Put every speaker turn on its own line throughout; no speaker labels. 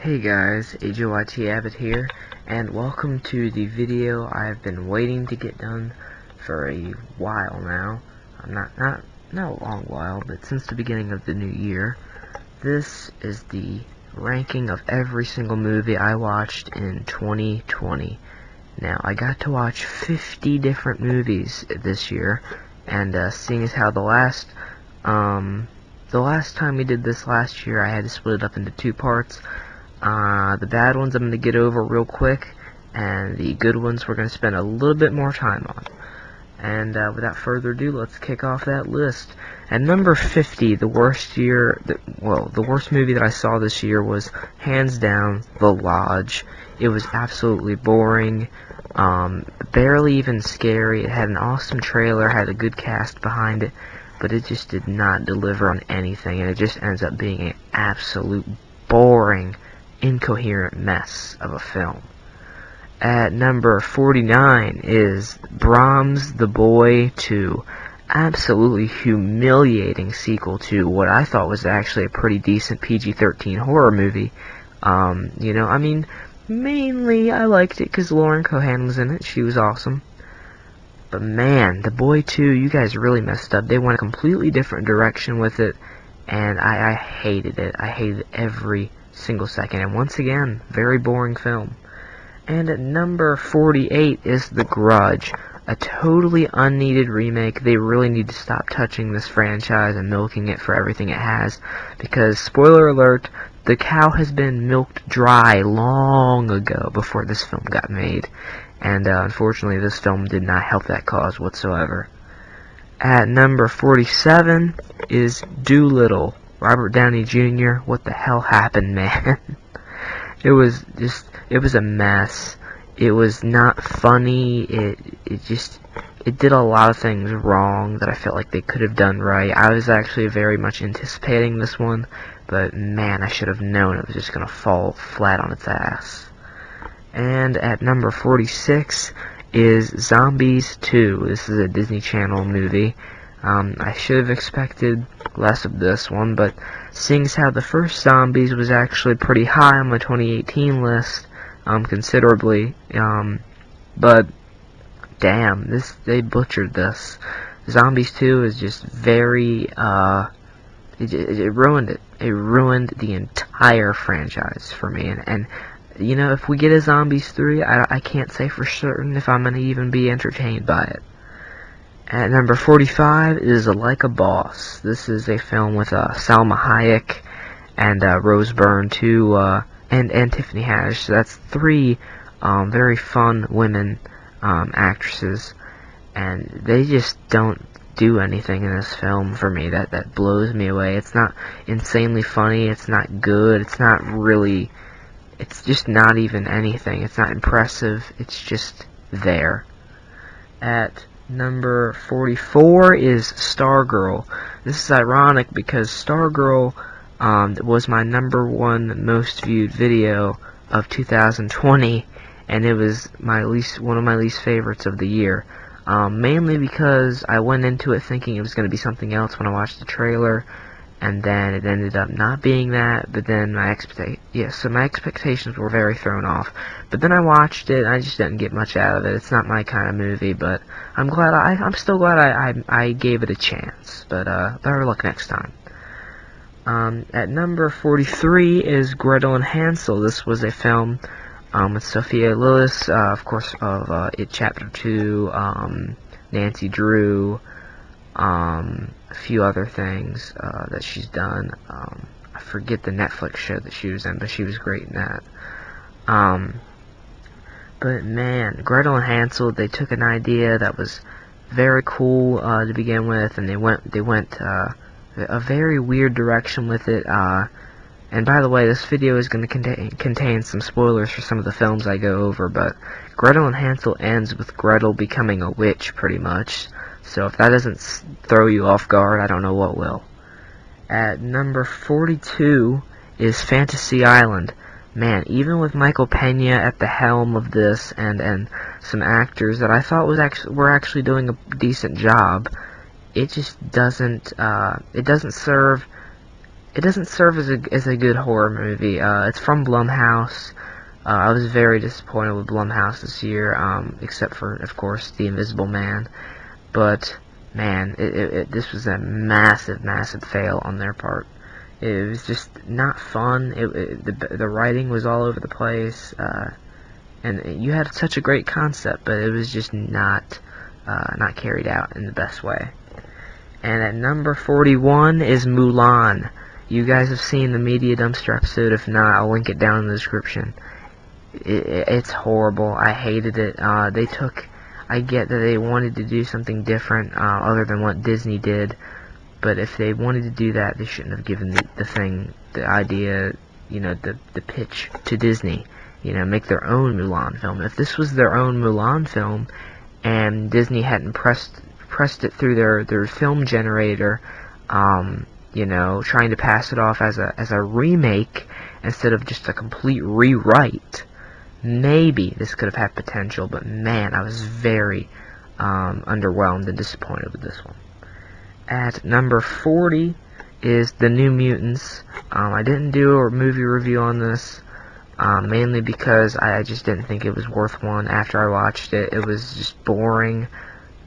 Hey guys, AJYT Abbott here, and welcome to the video I've been waiting to get done for a while now. Not a long while, but since the beginning of the new year. This is the ranking of every single movie I watched in 2020. Now, I got to watch 50 different movies this year, and seeing as how the last time we did this last year, I had to split it up into two parts. The bad ones I'm going to get over real quick, and the good ones we're going to spend a little bit more time on. And without further ado, let's kick off that list. At number 50, the worst movie that I saw this year was, hands down, The Lodge. It was absolutely boring, barely even scary. It had an awesome trailer, had a good cast behind it, but it just did not deliver on anything, and it just ends up being an absolute boring, incoherent mess of a film. At number 49 is Brams the Boy 2. Absolutely humiliating sequel to what I thought was actually a pretty decent PG-13 horror movie. Mainly I liked it because Lauren Cohan was in it. She was awesome. But man, The Boy 2, you guys really messed up. They went a completely different direction with it, and I hated it. I hated every single second. And once again, very boring film. And at number 48 is The Grudge, a totally unneeded remake. They really need to stop touching this franchise and milking it for everything it has, because, spoiler alert, the cow has been milked dry long ago before this film got made, and unfortunately this film did not help that cause whatsoever. At number 47 is Doolittle, Robert Downey Jr. What the hell happened, man? It was a mess. It was not funny. It did a lot of things wrong that I felt like they could have done right. I was actually very much anticipating this one, but man, I should have known it was just gonna fall flat on its ass. And at number 46 is Zombies 2. This is a Disney Channel movie. I should have expected less of this one, but seeing as how the first Zombies was actually pretty high on my 2018 list, considerably, but damn, they butchered this. Zombies 2 is just very, it ruined it. It ruined the entire franchise for me, and you know, if we get a Zombies 3, I can't say for certain if I'm gonna even be entertained by it. At number 45 is Laika Boss. This is a film with Salma Hayek and Rose Byrne, and Tiffany Haddish. So that's three very fun women actresses, and they just don't do anything in this film for me that blows me away. It's not insanely funny. It's not good. It's not really. It's just not even anything. It's not impressive. It's just there. At number 44 is Stargirl. This is ironic because Stargirl was my number one most viewed video of 2020, and it was one of my least favorites of the year. Mainly because I went into it thinking it was going to be something else when I watched the trailer, and then it ended up not being that. But then my expectations were very thrown off. But then I watched it, and I just didn't get much out of it. It's not my kind of movie, but I'm still glad I gave it a chance. But better luck next time. At number 43 is Gretel Hansel. This was a film with Sophia Lillis, of course, of It Chapter 2, Nancy Drew, a few other things that she's done. I forget the Netflix show that she was in, but she was great in that. But man, Gretel and Hansel, they took an idea that was very cool to begin with, and they went a very weird direction with it. And by the way, this video is going to contain some spoilers for some of the films I go over, but Gretel and Hansel ends with Gretel becoming a witch, pretty much. So if that doesn't throw you off guard, I don't know what will. At number 42 is Fantasy Island. Man, even with Michael Pena at the helm of this, and some actors that I thought were actually doing a decent job, it just doesn't serve it doesn't serve as a good horror movie. It's from Blumhouse. I was very disappointed with Blumhouse this year, except for, of course, The Invisible Man. But, man, this was a massive, massive fail on their part. It was just not fun. The writing was all over the place, and you had such a great concept, but it was just not carried out in the best way. And at number 41 is Mulan. You guys have seen the Media Dumpster episode. If not, I'll link it down in the description. It's horrible. I hated it. I get that they wanted to do something different other than what Disney did, but if they wanted to do that, they shouldn't have given the idea, the pitch to Disney. Make their own Mulan film. If this was their own Mulan film, and Disney hadn't pressed it through their film generator, trying to pass it off as a remake instead of just a complete rewrite, maybe this could have had potential. But man, I was very underwhelmed and disappointed with this one. At number 40 is The New Mutants. I didn't do a movie review on this, mainly because I just didn't think it was worth one. After I watched it, it was just boring.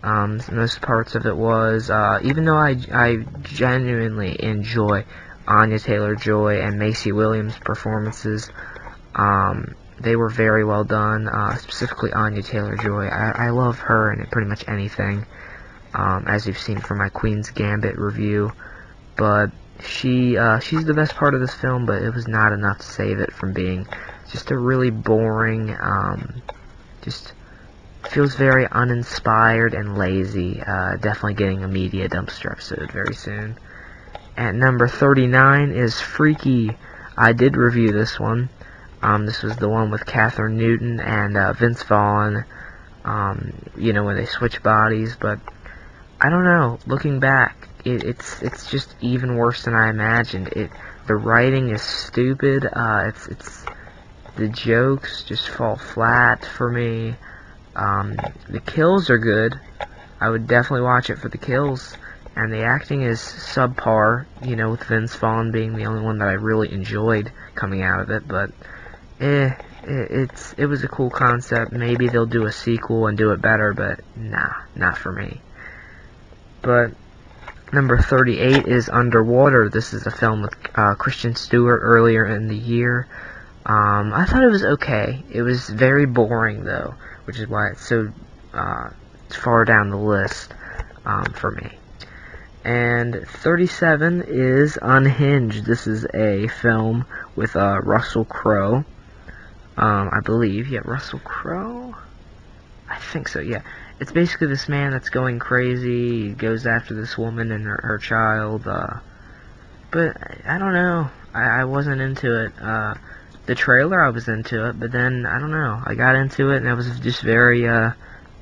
Most parts of it was, even though I genuinely enjoy Anya Taylor-Joy and Macy Williams' performances, they were very well done, specifically Anya Taylor-Joy. I love her in pretty much anything, as you've seen from my Queen's Gambit review, but she's the best part of this film, but it was not enough to save it from being just a really boring, just feels very uninspired and lazy. Definitely getting a Media Dumpster episode very soon. At number 39 is Freaky. I did review this one. This was the one with Catherine Newton and Vince Vaughn, when they switch bodies, but I don't know, looking back, it's just even worse than I imagined. The writing is stupid, the jokes just fall flat for me. The kills are good. I would definitely watch it for the kills, and the acting is subpar, with Vince Vaughn being the only one that I really enjoyed coming out of it, but it was a cool concept. Maybe they'll do a sequel and do it better, but nah, not for me. But number 38 is Underwater. This is a film with Kristen Stewart earlier in the year. I thought it was okay. It was very boring, though, which is why it's so far down the list for me. And 37 is Unhinged. This is a film with Russell Crowe. I believe, yeah, Russell Crowe? I think so, yeah. It's basically this man that's going crazy. He goes after this woman and her child. But I don't know. I wasn't into it. The trailer, I was into it, but then, I don't know. I got into it, and I was just very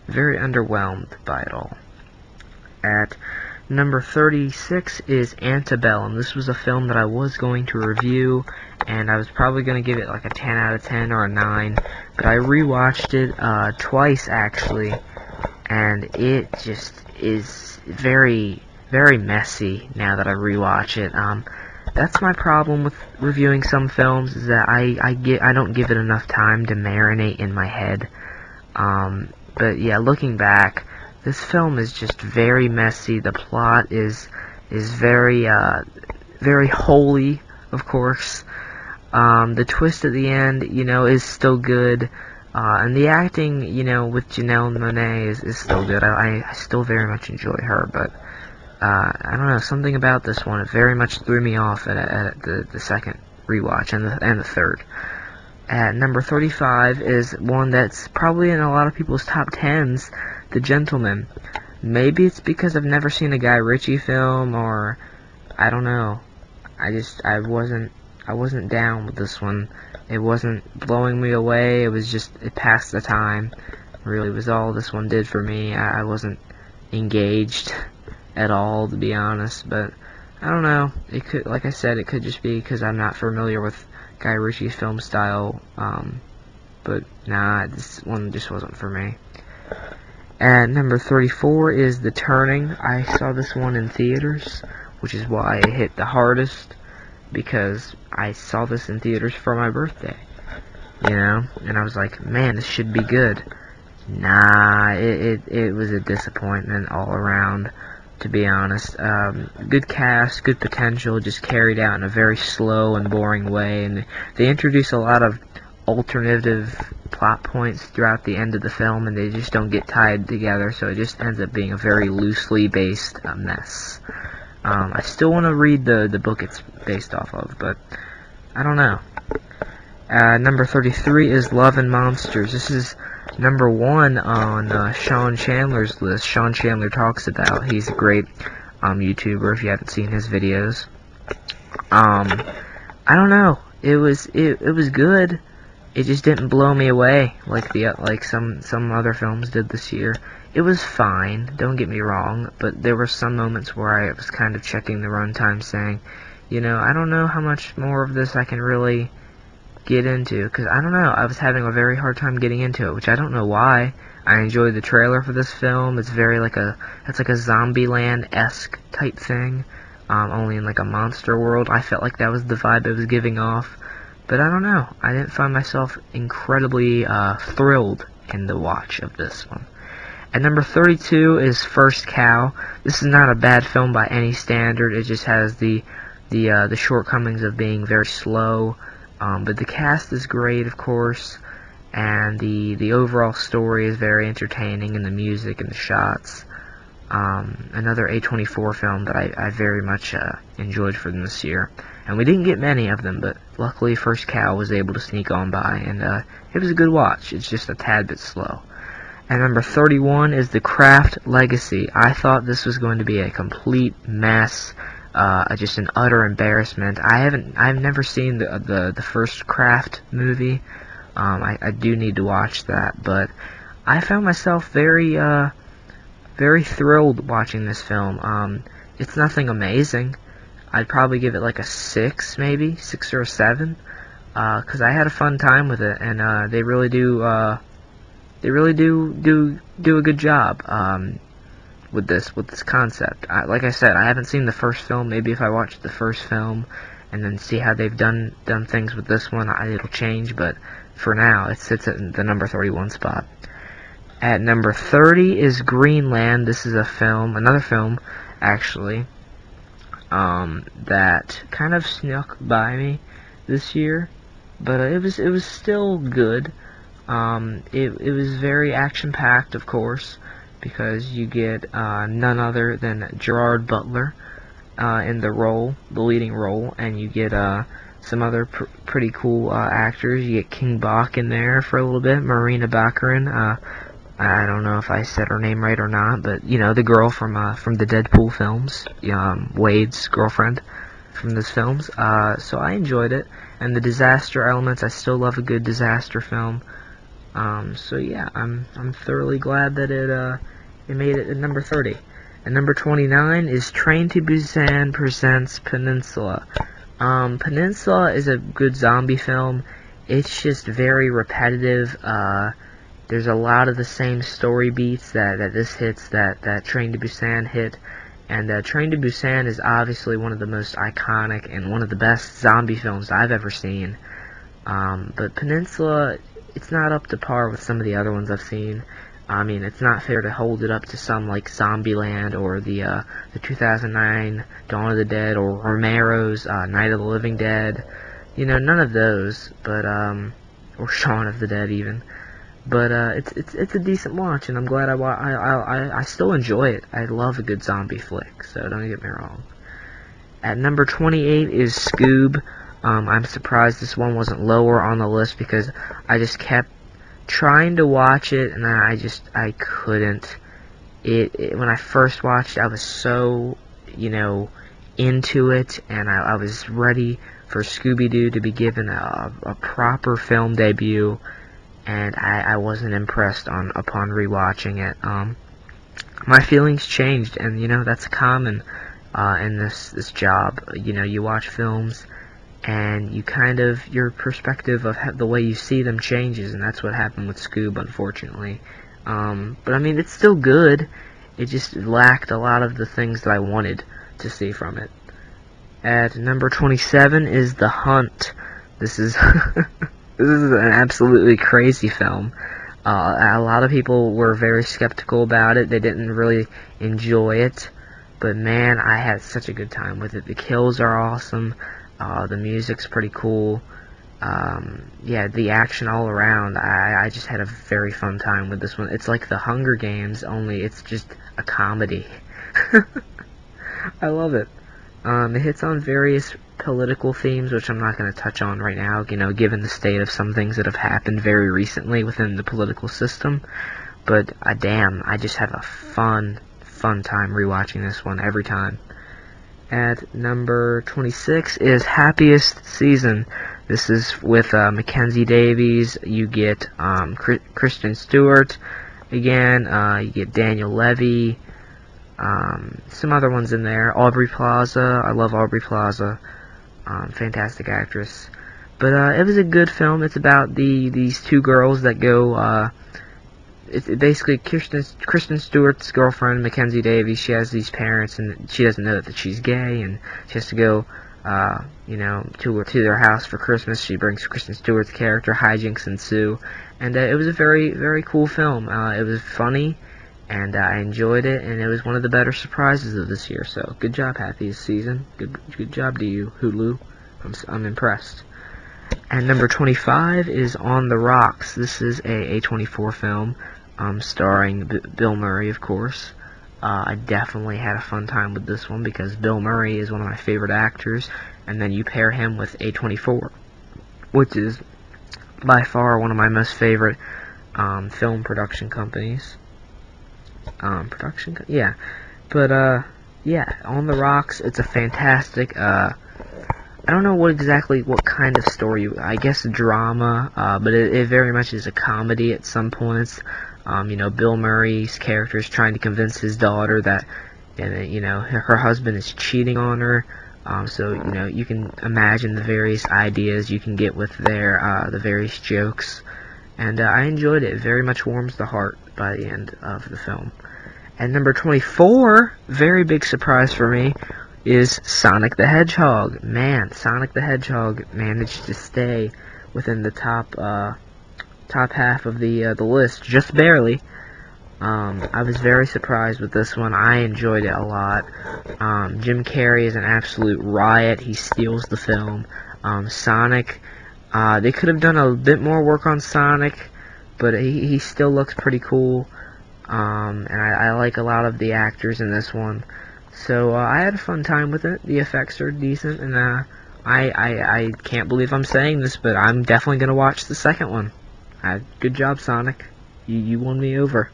underwhelmed by it all. At number 36 is Antebellum. This was a film that I was going to review, and I was probably going to give it like a 10 out of 10 or a 9, but I rewatched it twice, actually, and it just is very, very messy now that I rewatch it. That's my problem with reviewing some films, is that I don't give it enough time to marinate in my head. But yeah, looking back, this film is just very messy. The plot is very very holy, of course. The twist at the end, is still good. And the acting, with Janelle Monáe is still good. I still very much enjoy her, but I don't know, something about this one, it very much threw me off at the second rewatch and the third. At number 35 is one that's probably in a lot of people's top 10s, The Gentleman. Maybe it's because I've never seen a Guy Ritchie film, or I don't know. I wasn't down with this one. It wasn't blowing me away. It passed the time. Really was all this one did for me. I wasn't engaged at all, to be honest, but I don't know. It could, like I said, it could just be because I'm not familiar with Guy Ritchie's film style, but nah, this one just wasn't for me. At number 34 is The Turning. I saw this one in theaters, which is why it hit the hardest. because I saw this in theaters for my birthday, you know, and I was like, man, this should be good. Nah, it was a disappointment all around, to be honest. Good cast, good potential, just carried out in a very slow and boring way, and they introduce a lot of alternative plot points throughout the end of the film, and they just don't get tied together, so it just ends up being a very loosely based mess. I still want to read the book it's based off of, but I don't know. Number 33 is Love and Monsters. This is number 1 on Sean Chandler's list. Sean Chandler Talks About. He's a great YouTuber if you haven't seen his videos. I don't know. It was good. It just didn't blow me away like some other films did this year. It was fine, don't get me wrong, but there were some moments where I was kind of checking the runtime saying, you know, I don't know how much more of this I can really get into, because I don't know, I was having a very hard time getting into it, which I don't know why. I enjoyed the trailer for this film. It's very it's like a Zombieland-esque type thing, only in like a monster world. I felt like that was the vibe it was giving off, but I don't know, I didn't find myself incredibly thrilled in the watch of this one. At number 32 is First Cow. This is not a bad film by any standard. It just has the shortcomings of being very slow. But the cast is great, of course, and the overall story is very entertaining, and the music and the shots. Another A24 film that I very much enjoyed from this year. And we didn't get many of them, but luckily First Cow was able to sneak on by, and it was a good watch. It's just a tad bit slow. And number 31 is The Craft Legacy. I thought this was going to be a complete mess. Just an utter embarrassment. I've never seen the first Craft movie. I do need to watch that, but I found myself very thrilled watching this film. It's nothing amazing. I'd probably give it like a 6, maybe 6 or a 7, because I had a fun time with it, and they really do a good job. With this concept. Like I said, I haven't seen the first film. Maybe if I watch the first film and then see how they've done things with this one, it'll change, but for now it sits at the number 31 spot. At number 30 is Greenland. This is another film actually, that kind of snuck by me this year, but it was still good. It was very action-packed, of course, because you get none other than Gerard Butler in the leading role, and you get some other pretty cool actors. You get King Bach in there for a little bit, Marina Baccarin. I don't know if I said her name right or not, but you know, the girl from the Deadpool films, Wade's girlfriend from those films. So I enjoyed it, and the disaster elements. I still love a good disaster film. So yeah, I'm thoroughly glad that it made it at number 30. And number 29 is Train to Busan presents Peninsula. Peninsula is a good zombie film. It's just very repetitive. There's a lot of the same story beats that this hits, that Train to Busan hit. And Train to Busan is obviously one of the most iconic and one of the best zombie films I've ever seen. But Peninsula, it's not up to par with some of the other ones I've seen. I mean, it's not fair to hold it up to some like Zombieland or the 2009 Dawn of the Dead or Romero's Night of the Living Dead. You know, none of those, but or Shaun of the Dead even. But it's a decent watch, and I'm glad I still enjoy it. I love a good zombie flick, so don't get me wrong. At number 28 is Scoob. I'm surprised this one wasn't lower on the list because I just kept trying to watch it, and I couldn't. When I first watched, I was so, into it, and I was ready for Scooby-Doo to be given a proper film debut, and I wasn't impressed upon rewatching it. My feelings changed, and that's common in this job. You watch films, and your perspective of the way you see them changes, and that's what happened with Scoob, unfortunately. But I mean, it's still good. It just lacked a lot of the things that I wanted to see from it. At number 27 is The Hunt. This is this is an absolutely crazy film. A lot of people were very skeptical about it. They didn't really enjoy it. But man, I had such a good time with it. The kills are awesome. The music's pretty cool. Yeah, the action all around. I just had a very fun time with this one. It's like The Hunger Games, only it's just a comedy. I love it. It hits on various political themes, which I'm not going to touch on right now, given the state of some things that have happened very recently within the political system. But, damn, I just have a fun time rewatching this one every time. At number 26 is Happiest Season. This is with Mackenzie Davies. You get Kristen Stewart again. You get Daniel Levy. Some other ones in there. Aubrey Plaza. I love Aubrey Plaza. Fantastic actress. But it was a good film. It's about these two girls that go. It's basically Kristen Stewart's girlfriend, Mackenzie Davies. She has these parents, and she doesn't know that she's gay, and she has to go, to their house for Christmas. She brings Kristen Stewart's character. Hijinks ensue, and it was a very, very cool film. It was funny, and I enjoyed it, and it was one of the better surprises of this year. So good job, Happiest Season. Good job to you, Hulu. I'm impressed. And number 25 is On the Rocks. This is a A24 film, starring Bill Murray, of course. I definitely had a fun time with this one because Bill Murray is one of my favorite actors, and then you pair him with A24, which is by far one of my most favorite film production companies. Yeah. But, yeah, On the Rocks, it's a fantastic, I don't know what kind of story, I guess drama, but it very much is a comedy at some points. Bill Murray's character is trying to convince his daughter that, her husband is cheating on her. So, you can imagine the various ideas you can get with the various jokes. And I enjoyed it. It very much warms the heart by the end of the film. And number 24, very big surprise for me, is Sonic the Hedgehog. Man, Sonic the Hedgehog managed to stay within the top half of the list, just barely. I was very surprised with this one. I enjoyed it a lot. Jim Carrey is an absolute riot. He steals the film. Sonic, they could have done a bit more work on Sonic, but he still looks pretty cool. And I like a lot of the actors in this one. So I had a fun time with it. The effects are decent, and I can't believe I'm saying this, but I'm definitely gonna watch the second one. Good job, Sonic. You won me over.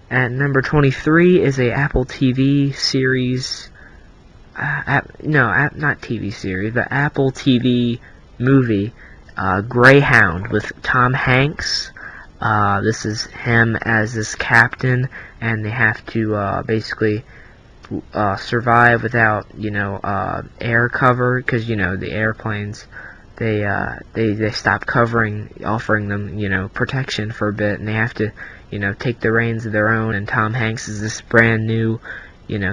At number 23 is a Apple TV series. Not TV series, but Apple TV movie, Greyhound, with Tom Hanks. This is him as this captain, and they have to basically survive without air cover, because the airplanes they stop offering them protection for a bit, and they have to take the reins of their own. And Tom Hanks is this brand new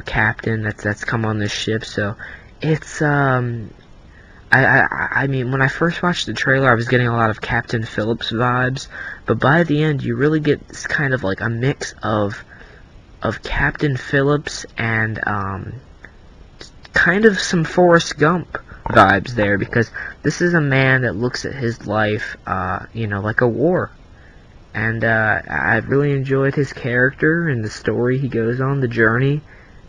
captain that's come on this ship. So it's I mean, when I first watched the trailer, I was getting a lot of Captain Phillips vibes, but by the end you really get this kind of like a mix of Captain Phillips and kind of some Forrest Gump vibes there, because this is a man that looks at his life like a war. And I really enjoyed his character and the story he goes on, the journey,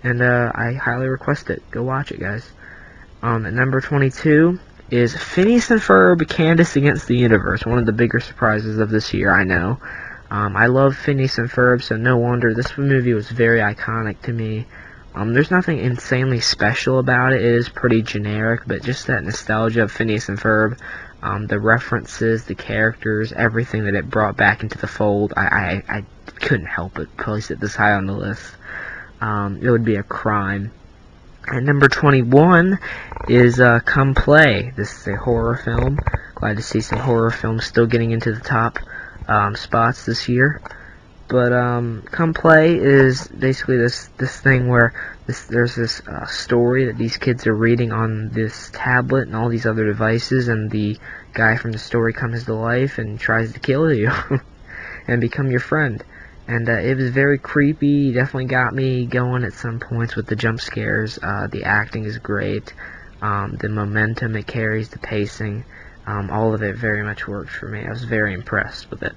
and I highly request it. Go watch it, guys. At number 22 is Phineas and Ferb, Candace Against the Universe, one of the bigger surprises of this year, I know. I love Phineas and Ferb, so no wonder this movie was very iconic to me. There's nothing insanely special about it. It is pretty generic, but just that nostalgia of Phineas and Ferb, the references, the characters, everything that it brought back into the fold, I couldn't help but place it this high on the list. It would be a crime. And number 21 is Come Play. This is a horror film. Glad to see some horror films still getting into the top spots this year. But Come Play is basically this thing where there's this story that these kids are reading on this tablet and all these other devices, and the guy from the story comes to life and tries to kill you and become your friend. And it was very creepy. Definitely got me going at some points with the jump scares. The acting is great. The momentum it carries, the pacing, all of it very much worked for me. I was very impressed with it.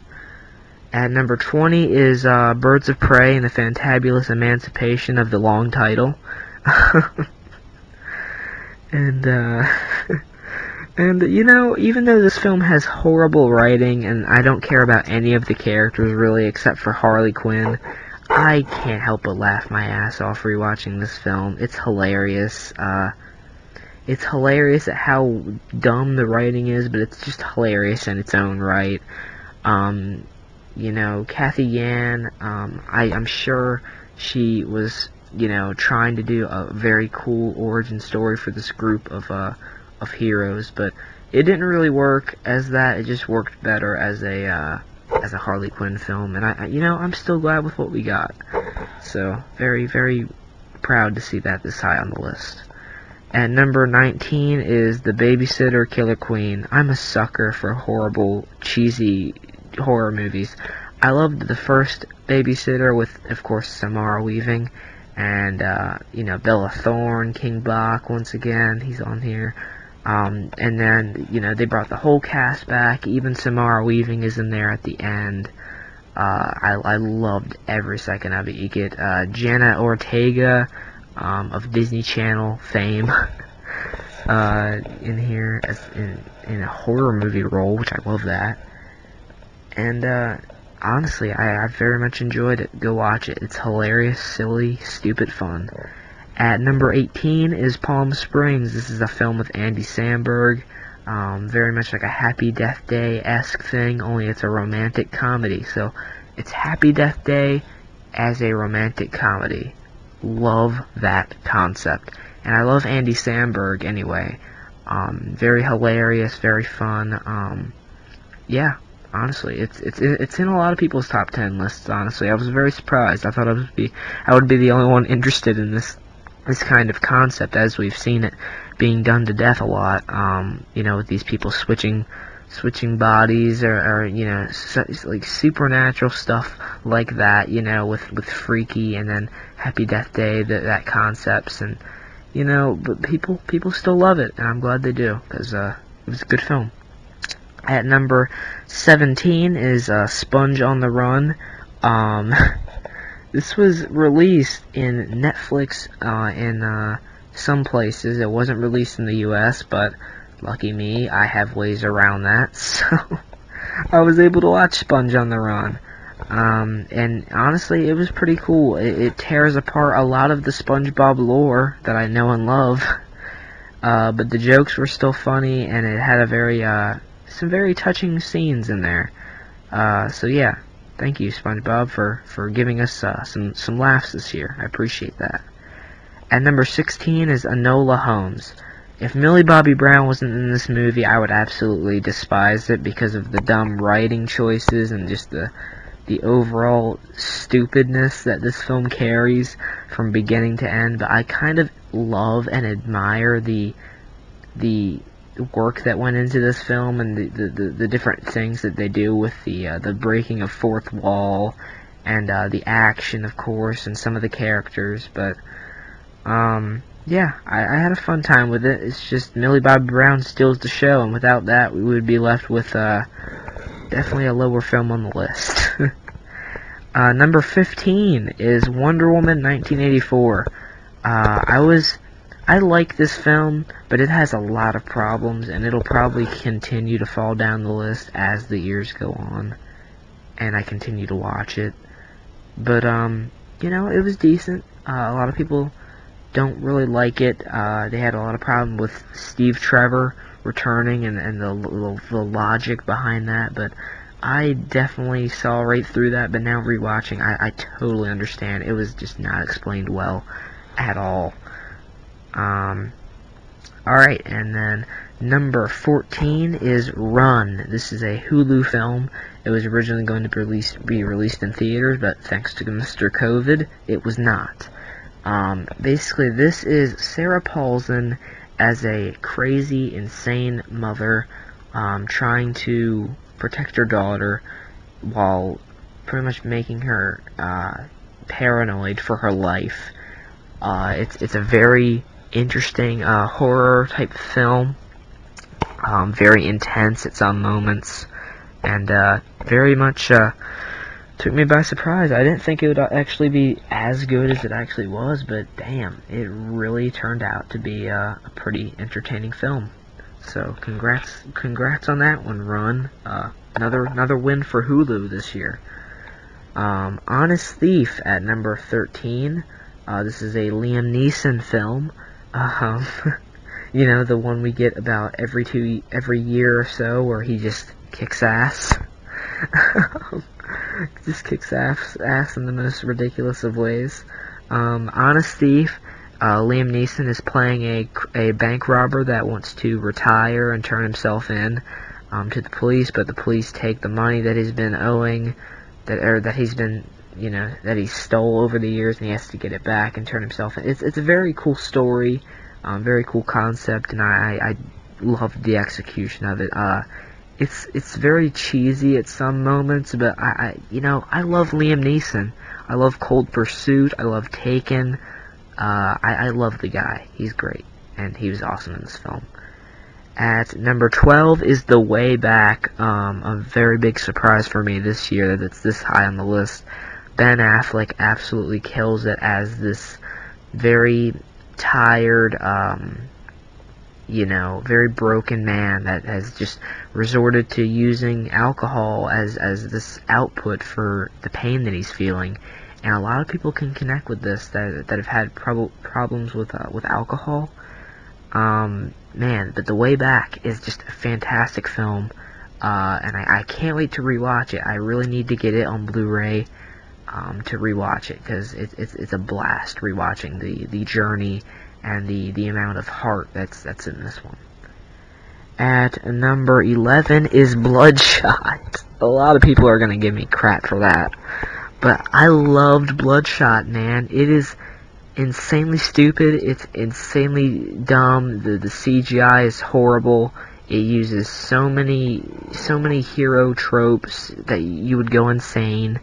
At number 20 is Birds of Prey and the Fantabulous Emancipation of the Long Title. and, and, you know, even though this film has horrible writing, and I don't care about any of the characters, really, except for Harley Quinn, I can't help but laugh my ass off rewatching this film. It's hilarious. It's hilarious at how dumb the writing is, but it's just hilarious in its own right. You know, Kathy Yan, I'm sure she was, you know, trying to do a very cool origin story for this group of heroes, but it didn't really work as that. It just worked better as a Harley Quinn film, and you know, I'm still glad with what we got. So, very, very proud to see that this high on the list. At number 19 is The Babysitter, Killer Queen. I'm a sucker for horrible, cheesy horror movies. I loved the first Babysitter with, of course, Samara Weaving, and, you know, Bella Thorne, King Bach, once again, he's on here. And then, you know, they brought the whole cast back. Even Samara Weaving is in there at the end. I loved every second of it. You get Jenna Ortega of Disney Channel fame in here as in a horror movie role, which I love that. And honestly, I very much enjoyed it. Go watch it. It's hilarious, silly, stupid fun. At number 18 is Palm Springs. This is a film with Andy Samberg. Very much like a Happy Death Day-esque thing, only it's a romantic comedy. So, it's Happy Death Day as a romantic comedy. Love that concept. And I love Andy Samberg anyway. Very hilarious, very fun. Yeah, honestly, it's in a lot of people's top 10 lists, honestly. I was very surprised. I thought I would be the only one interested in this kind of concept, as we've seen it being done to death a lot, you know, with these people switching bodies, or you know, like supernatural stuff like that, you know, with Freaky and then Happy Death Day, that concepts, and, you know, but people still love it, and I'm glad they do, because it was a good film. At number 17 is Sponge on the Run. This was released in Netflix in some places. It wasn't released in the US, but lucky me, I have ways around that, so I was able to watch Sponge on the Run. And honestly, it was pretty cool. It tears apart a lot of the SpongeBob lore that I know and love, but the jokes were still funny, and it had some very touching scenes in there. So yeah. Thank you, SpongeBob, for giving us some laughs this year. I appreciate that. At number 16 is Enola Holmes. If Millie Bobby Brown wasn't in this movie, I would absolutely despise it because of the dumb writing choices and just the overall stupidness that this film carries from beginning to end. But I kind of love and admire the work that went into this film, and the different things that they do with the breaking of fourth wall, and the action, of course, and some of the characters. But yeah, I had a fun time with it. It's just Millie Bobby Brown steals the show, and without that, we would be left with definitely a lower film on the list. Number 15 is Wonder Woman 1984. I like this film, but it has a lot of problems, and it'll probably continue to fall down the list as the years go on, and I continue to watch it. But, you know, it was decent. A lot of people don't really like it. They had a lot of problem with Steve Trevor returning and the logic behind that, but I definitely saw right through that. But now rewatching, I totally understand. It was just not explained well at all. Alright, and then Number 14 is Run. This is a Hulu film. It was originally going to be released in theaters, but thanks to Mr. COVID, it was not. Basically, this is Sarah Paulson as a crazy, insane mother trying to protect her daughter while pretty much making her paranoid for her life. It's a very interesting horror type film. Very intense at some moments, and very much took me by surprise. I didn't think it would actually be as good as it actually was, but damn, it really turned out to be a pretty entertaining film. So congrats on that one, Run. Another win for Hulu this year. Honest Thief at number 13. This is a Liam Neeson film. You know, the one we get about every year or so, where he just kicks ass. Just kicks ass in the most ridiculous of ways. Honest Thief. Liam Neeson is playing a bank robber that wants to retire and turn himself in to the police, but the police take the money that he's been owing, that he stole over the years, and he has to get it back and turn himself in. It's a very cool story. Very cool concept, and I loved the execution of it. It's very cheesy at some moments, but I love Liam Neeson. I love Cold Pursuit. I love Taken. I love the guy. He's great, and he was awesome in this film. At number 12 is The Way Back. A very big surprise for me this year that it's this high on the list. Ben Affleck absolutely kills it as this very tired, very broken man that has just resorted to using alcohol as this output for the pain that he's feeling. And a lot of people can connect with this that have had problems with alcohol. Man, but The Way Back is just a fantastic film, and I can't wait to rewatch it. I really need to get it on Blu-ray to rewatch it, because it's a blast rewatching the journey and the amount of heart that's in this one. At number 11 is Bloodshot. A lot of people are gonna give me crap for that, but I loved Bloodshot, man. It is insanely stupid. It's insanely dumb. The CGI is horrible. It uses so many hero tropes that you would go insane.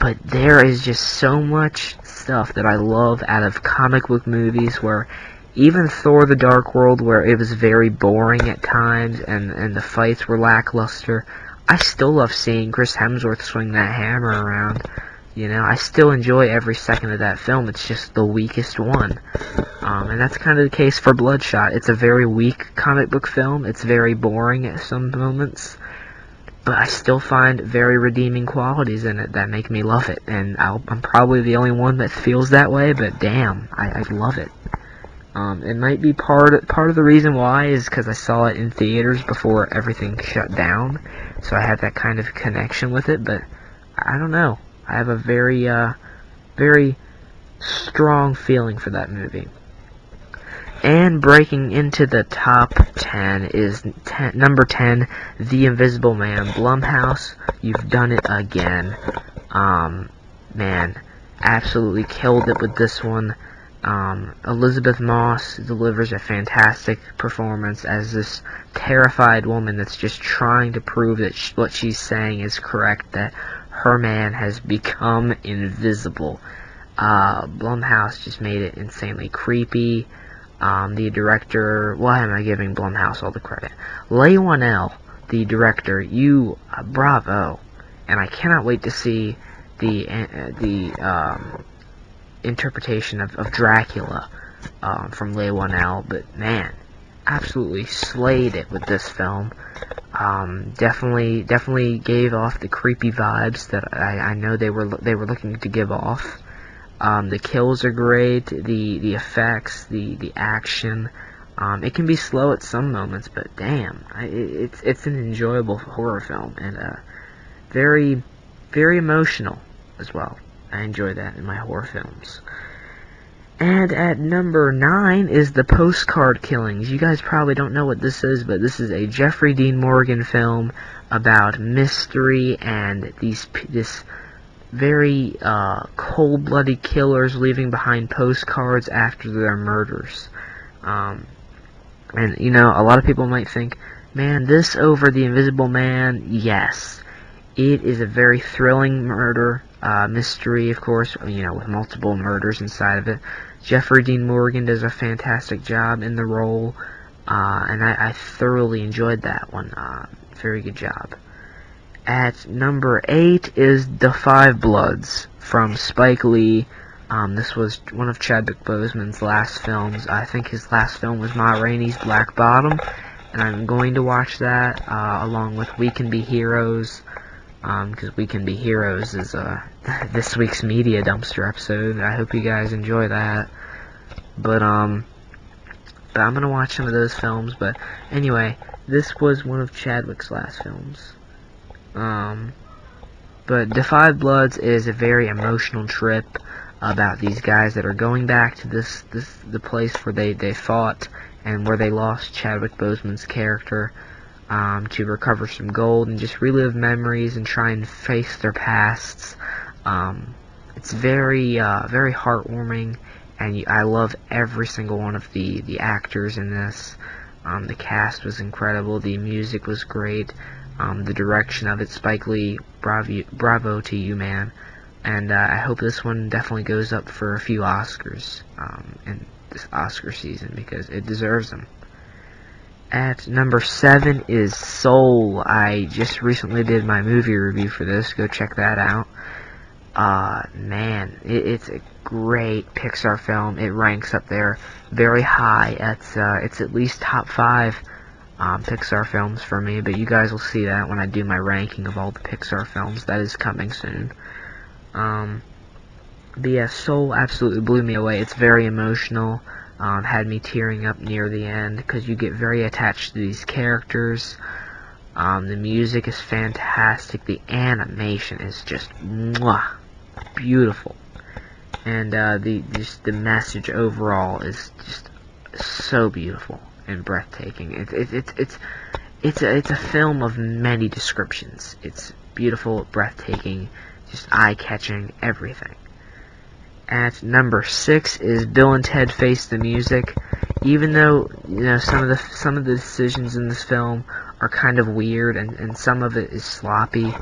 But there is just so much stuff that I love out of comic book movies, where even Thor the Dark World, where it was very boring at times and the fights were lackluster, I still love seeing Chris Hemsworth swing that hammer around. I still enjoy every second of that film. It's just the weakest one. And that's kind of the case for Bloodshot. It's a very weak comic book film. It's very boring at some moments, but I still find very redeeming qualities in it that make me love it. And I'm probably the only one that feels that way, but damn, I love it. It might be part of the reason why is because I saw it in theaters before everything shut down, so I had that kind of connection with it. But I don't know. I have a very strong feeling for that movie. And breaking into the top 10 is number 10, The Invisible Man. Blumhouse, you've done it again. Man, absolutely killed it with this one. Elizabeth Moss delivers a fantastic performance as this terrified woman that's just trying to prove that what she's saying is correct, that her man has become invisible. Blumhouse just made it insanely creepy. The director, why am I giving Blumhouse all the credit? Leigh Whannell, the director, bravo. And I cannot wait to see the interpretation of Dracula from Leigh Whannell. But man, absolutely slayed it with this film. Definitely gave off the creepy vibes that I know they were looking to give off. The kills are great, the effects, the action. It can be slow at some moments, but damn, it's an enjoyable horror film, and very, very emotional as well. I enjoy that in my horror films. And at number 9 is the Postcard Killings. You guys probably don't know what this is, but this is a Jeffrey Dean Morgan film about mystery and this very cold-blooded killers leaving behind postcards after their murders. And, you know, a lot of people might think, man, this over The Invisible Man? Yes. It is a very thrilling murder mystery, of course, you know, with multiple murders inside of it. Jeffrey Dean Morgan does a fantastic job in the role, and I thoroughly enjoyed that one. Very good job. At number 8 is The Five Bloods from Spike Lee. This was one of Chadwick Boseman's last films. I think his last film was Ma Rainey's Black Bottom, and I'm going to watch that along with We Can Be Heroes, because We Can Be Heroes is this week's media dumpster episode. I hope you guys enjoy that. But I'm gonna watch some of those films. But anyway, this was one of Chadwick's last films. But The Five Bloods is a very emotional trip about these guys that are going back to the place where they fought and where they lost Chadwick Boseman's character, to recover some gold and just relive memories and try and face their pasts. It's very very heartwarming, and I love every single one of the actors in this. The cast was incredible, the music was great, the direction of it, Spike Lee, bravo to you, man. And I hope this one definitely goes up for a few Oscars in this Oscar season, because it deserves them. At number 7 is Soul. I just recently did my movie review for this. Go check that out. Man, it's a great Pixar film. It ranks up there very high. It's at least top 5 Pixar films for me, but you guys will see that when I do my ranking of all the Pixar films. That is coming soon. But yeah, Soul absolutely blew me away. It's very emotional. Had me tearing up near the end, because you get very attached to these characters. The music is fantastic. The animation is just mwah, beautiful. And the message overall is just so beautiful and breathtaking. It's a film of many descriptions. It's beautiful, breathtaking, just eye-catching, everything. At number 6 is Bill and Ted Face the Music. Even though, you know, some of the decisions in this film are kind of weird and some of it is sloppy,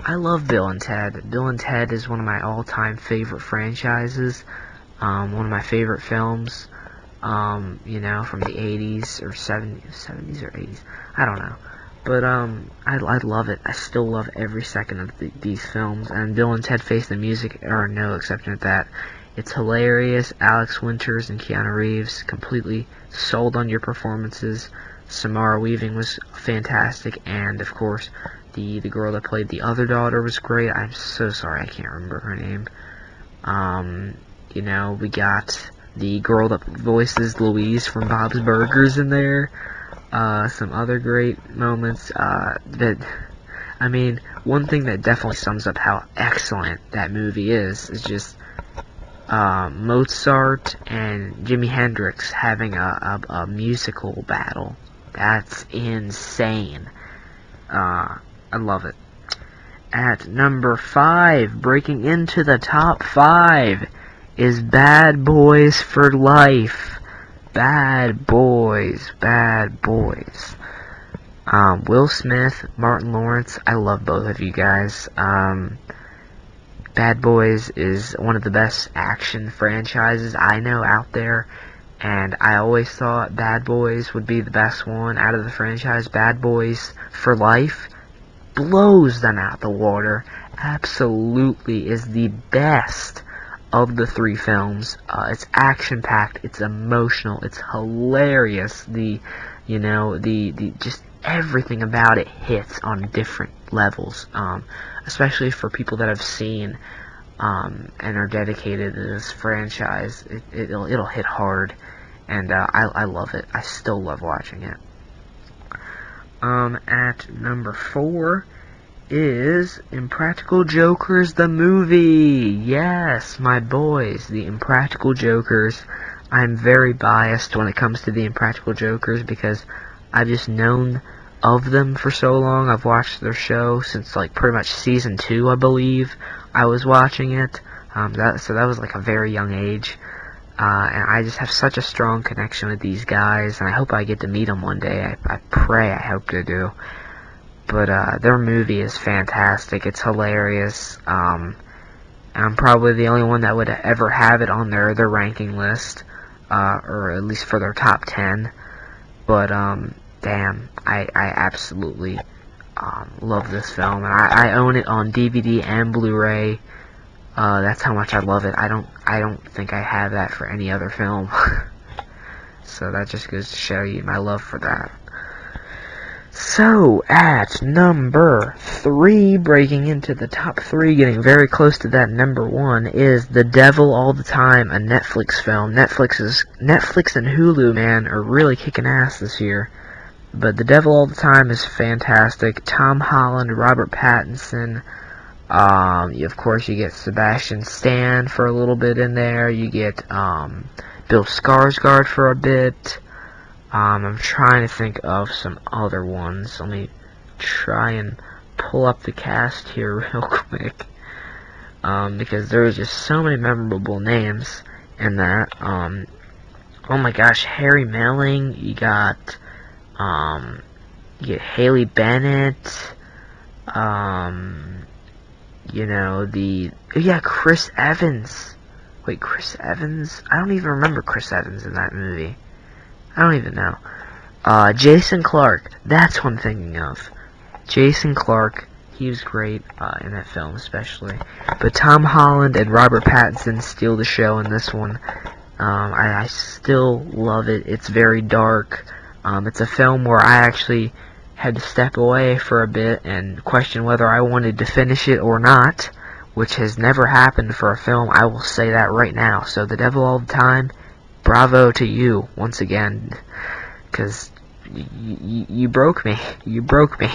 I love Bill and Ted. Bill and Ted is one of my all-time favorite franchises. One of my favorite films. You know, from the 80s or 70s or 80s. I don't know. But I love it. I still love every second of these films, and Bill and Ted Face the Music are no exception to that. It's hilarious. Alex Winters and Keanu Reeves completely sold on your performances. Samara Weaving was fantastic, and of course, the girl that played the other daughter was great. I'm so sorry, I can't remember her name. You know, we got the girl that voices Louise from Bob's Burgers in there. Some other great moments, I mean, one thing that definitely sums up how excellent that movie is just, Mozart and Jimi Hendrix having a musical battle. That's insane. I love it. At number 5, breaking into the top 5, is Bad Boys for Life. Bad Boys, Bad Boys. Will Smith, Martin Lawrence, I love both of you guys. Bad Boys is one of the best action franchises I know out there, and I always thought Bad Boys would be the best one out of the franchise. Bad Boys for Life blows them out the water. Absolutely is the best of the 3 films. It's action-packed, it's emotional, it's hilarious. Just everything about it hits on different levels. Especially for people that have seen and are dedicated to this franchise, it'll hit hard, and I love it. I still love watching it. At number 4 is Impractical Jokers the movie. Yes, my boys, the Impractical Jokers. I'm very biased when it comes to the Impractical Jokers because I've just known of them for so long. I've watched their show since like pretty much season 2, I believe. I was watching it. So that was like a very young age. And I just have such a strong connection with these guys, and I hope I get to meet them one day. I pray I hope to do. But their movie is fantastic. It's hilarious. And I'm probably the only one that would ever have it on their ranking list, or at least for their top 10. But damn, I absolutely love this film, and I own it on DVD and Blu-ray. That's how much I love it. I don't think I have that for any other film. So that just goes to show you my love for that. So, at number 3, breaking into the top 3, getting very close to that number 1, is The Devil All the Time, a Netflix film. Netflix and Hulu, man, are really kicking ass this year. But The Devil All the Time is fantastic. Tom Holland, Robert Pattinson. Of course, you get Sebastian Stan for a little bit in there. You get Bill Skarsgård for a bit. I'm trying to think of some other ones. Let me try and pull up the cast here real quick. Because there's just so many memorable names in that. Oh my gosh, Harry Melling. You get Haley Bennett. Chris Evans. Wait, Chris Evans? I don't even remember Chris Evans in that movie. I don't even know. Jason Clarke. That's what I'm thinking of. Jason Clarke. He was great in that film, especially. But Tom Holland and Robert Pattinson steal the show in this one. I still love it. It's very dark. It's a film where I actually had to step away for a bit and question whether I wanted to finish it or not, which has never happened for a film. I will say that right now. So The Devil All the Time, bravo to you once again, because you broke me. You broke me.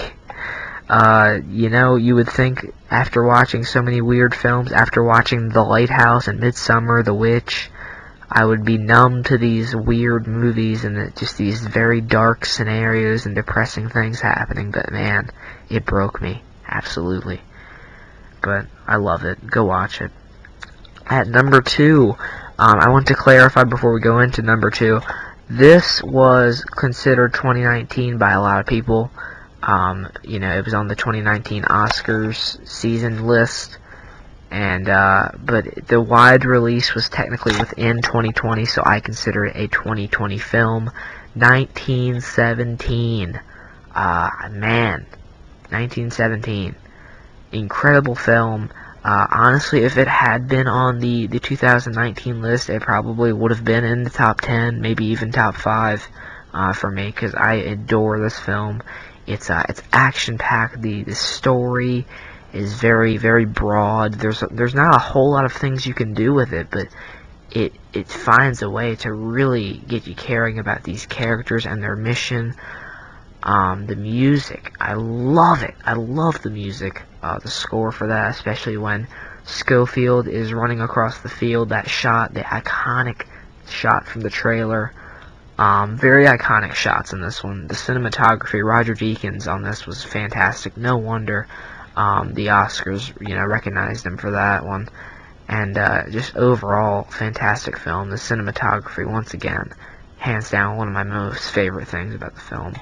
You would think after watching so many weird films, after watching The Lighthouse and Midsummer, The Witch, I would be numb to these weird movies and just these very dark scenarios and depressing things happening, but man, it broke me, absolutely. But I love it. Go watch it. At number 2, I want to clarify before we go into number 2, this was considered 2019 by a lot of people. It was on the 2019 Oscars season list. And but the wide release was technically within 2020, so I consider it a 2020 film. 1917. 1917. Incredible film. Honestly, if it had been on the 2019 list, it probably would have been in the top 10, maybe even top 5 for me, because I adore this film. It's action-packed. The story is very, very broad. There's not a whole lot of things you can do with it, but it finds a way to really get you caring about these characters and their mission. The music, I love it. I love the music. The score for that, especially when Schofield is running across the field. That shot, the iconic shot from the trailer. Very iconic shots in this one. The cinematography, Roger Deakins on this was fantastic. No wonder the Oscars, recognized him for that one. And just overall, fantastic film. The cinematography, once again, hands down one of my most favorite things about the film.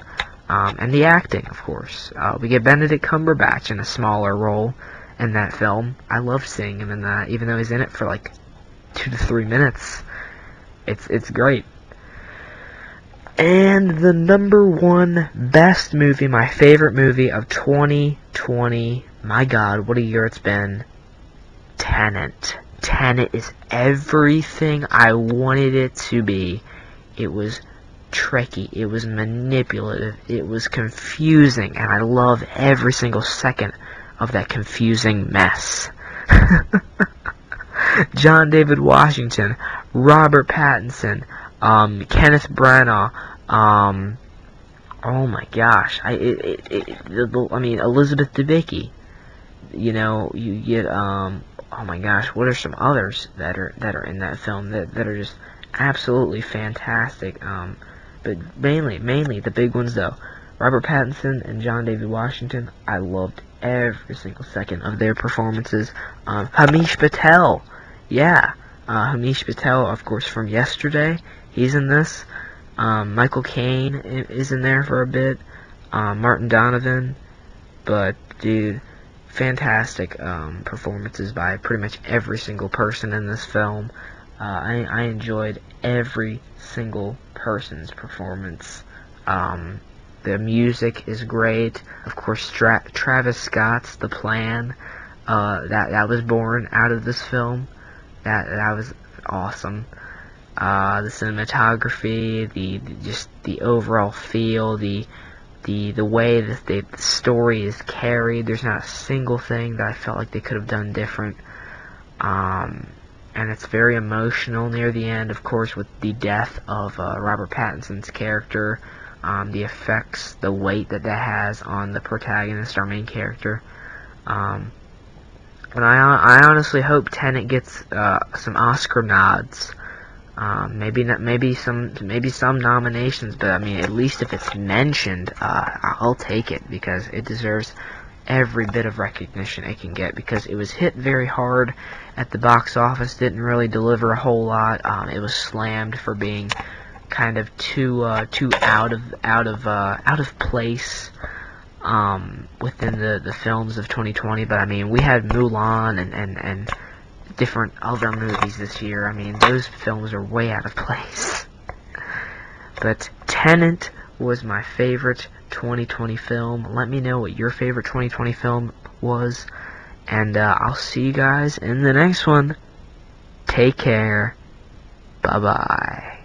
And the acting, of course. We get Benedict Cumberbatch in a smaller role in that film. I love seeing him in that, even though he's in it for like 2 to 3 minutes. It's great. And the number 1 best movie, my favorite movie of 2020, my god, what a year it's been, Tenet. Tenet is everything I wanted it to be. It was tricky, it was manipulative, it was confusing, and I love every single second of that confusing mess. John David Washington, Robert Pattinson, Kenneth Branagh, oh my gosh, Elizabeth Debicki, you know, you get oh my gosh, what are some others that are in that film that are just absolutely fantastic? But mainly the big ones though. Robert Pattinson and John David Washington, I loved every single second of their performances. Hamish Patel, yeah, Hamish Patel, of course, from Yesterday, he's in this. Michael Caine is in there for a bit. Martin Donovan, but dude, fantastic performances by pretty much every single person in this film. I enjoyed every single person's performance. The music is great. Of course, Travis Scott's The Plan, that was born out of this film. That was awesome. The cinematography, just the overall feel, the way that the story is carried. There's not a single thing that I felt like they could have done different. And it's very emotional near the end, of course, with the death of Robert Pattinson's character. The effects, the weight that has on the protagonist, our main character. And I honestly hope Tenet gets some Oscar nods. Maybe some nominations, but I mean, at least if it's mentioned, I'll take it, because it deserves every bit of recognition it can get, because it was hit very hard at the box office, didn't really deliver a whole lot. It was slammed for being kind of too out of place within the films of 2020. But I mean, we had Mulan and different other movies this year. I mean, those films are way out of place. But Tenet was my favorite 2020 film. Let me know what your favorite 2020 film was, and I'll see you guys in the next one. Take care. Bye-bye.